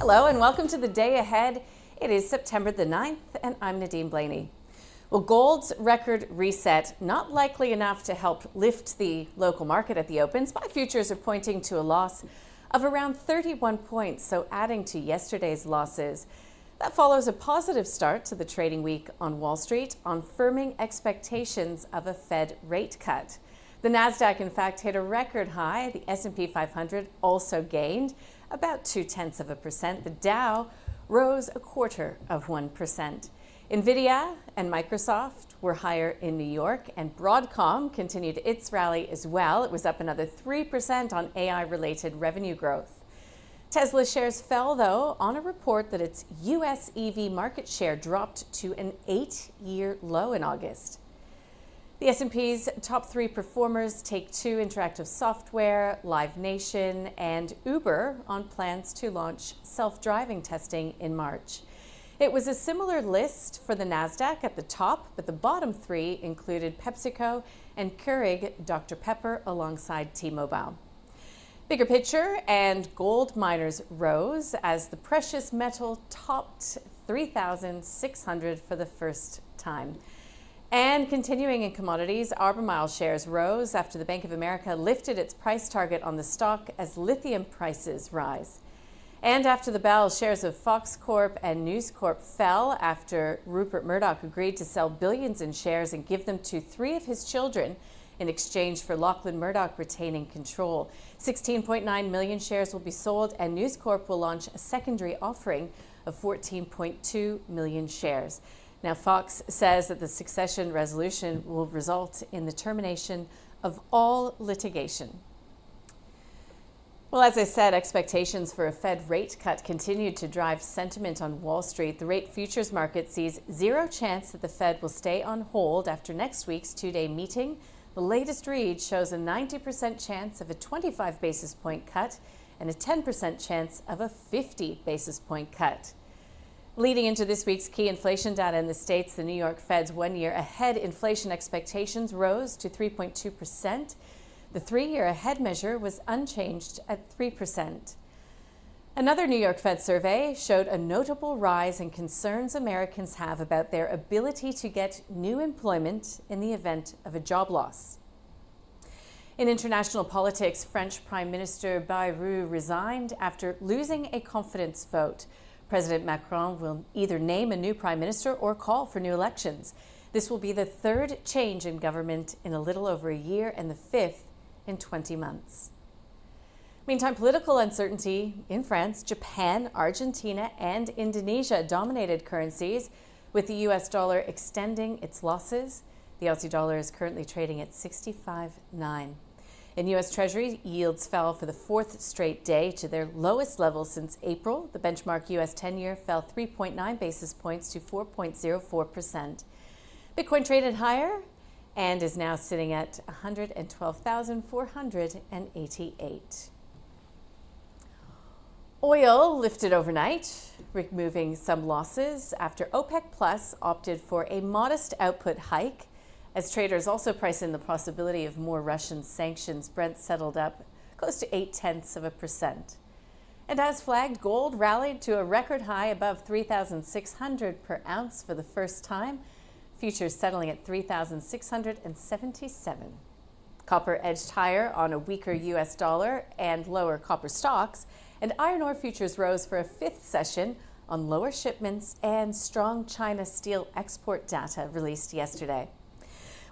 Hello and welcome to the day ahead. It is September the 9th and I'm Nadine Blaney. Well, gold's record reset not likely enough to help lift the local market at the open. Spot futures are pointing to a loss of around 31 points, so adding to yesterday's losses. That follows a positive start to the trading week on Wall Street on firming expectations of a Fed rate cut. The Nasdaq, in fact, hit a record high. The S&P 500 also gained about 0.2%. The Dow rose 0.25%. Nvidia and Microsoft were higher in New York, and Broadcom continued its rally as well. It was up another 3% on AI-related revenue growth. Tesla shares fell, though, on a report that its U.S. EV market share dropped to an 8-year low in August. The S&P's top 3 performers: Take-Two Interactive Software, Live Nation, and Uber, on plans to launch self-driving testing in March. It was a similar list for the Nasdaq at the top, but the bottom 3 included PepsiCo and Keurig Dr. Pepper alongside T-Mobile. Bigger picture, and gold miners rose as the precious metal topped 3,600 for the first time. And continuing in commodities, Albemarle shares rose after the Bank of America lifted its price target on the stock as lithium prices rise. And after the bell, shares of Fox Corp and News Corp fell after Rupert Murdoch agreed to sell billions in shares and give them to 3 of his children in exchange for Lachlan Murdoch retaining control. 16.9 million shares will be sold, and News Corp will launch a secondary offering of 14.2 million shares. Now, Fox says that the succession resolution will result in the termination of all litigation. Well, as I said, expectations for a Fed rate cut continued to drive sentiment on Wall Street. The rate futures market sees zero chance that the Fed will stay on hold after next week's 2-day meeting. The latest read shows a 90% chance of a 25 basis point cut and a 10% chance of a 50 basis point cut. Leading into this week's key inflation data in the States, the New York Fed's 1-year ahead inflation expectations rose to 3.2%. The 3-year ahead measure was unchanged at 3%. Another New York Fed survey showed a notable rise in concerns Americans have about their ability to get new employment in the event of a job loss. In international politics, French Prime Minister Bayrou resigned after losing a confidence vote. President Macron will either name a new prime minister or call for new elections. This will be the 3rd change in government in a little over a year and the 5th in 20 months. Meantime, political uncertainty in France, Japan, Argentina, and Indonesia dominated currencies, with the US dollar extending its losses. The Aussie dollar is currently trading at 65.9. In U.S. Treasury, yields fell for the 4th straight day to their lowest level since April. The benchmark U.S. 10-year fell 3.9 basis points to 4.04%. Bitcoin traded higher and is now sitting at 112,488. Oil lifted overnight, removing some losses after OPEC Plus opted for a modest output hike. As traders also price in the possibility of more Russian sanctions, Brent settled up close to 0.8%. And as flagged, gold rallied to a record high above 3,600 per ounce for the first time. Futures settling at 3,677. Copper edged higher on a weaker U.S. dollar and lower copper stocks. And iron ore futures rose for a 5th session on lower shipments and strong China steel export data released yesterday.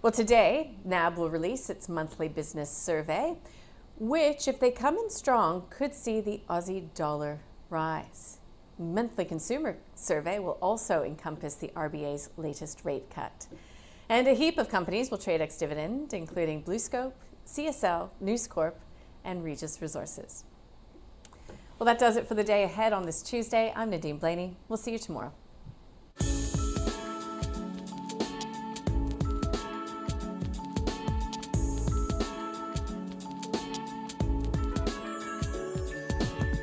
Well, today, NAB will release its monthly business survey, which, if they come in strong, could see the Aussie dollar rise. Monthly consumer survey will also encompass the RBA's latest rate cut. And a heap of companies will trade ex-dividend, including BlueScope, CSL, News Corp, and Regis Resources. Well, that does it for the day ahead on this Tuesday. I'm Nadine Blaney. We'll see you tomorrow.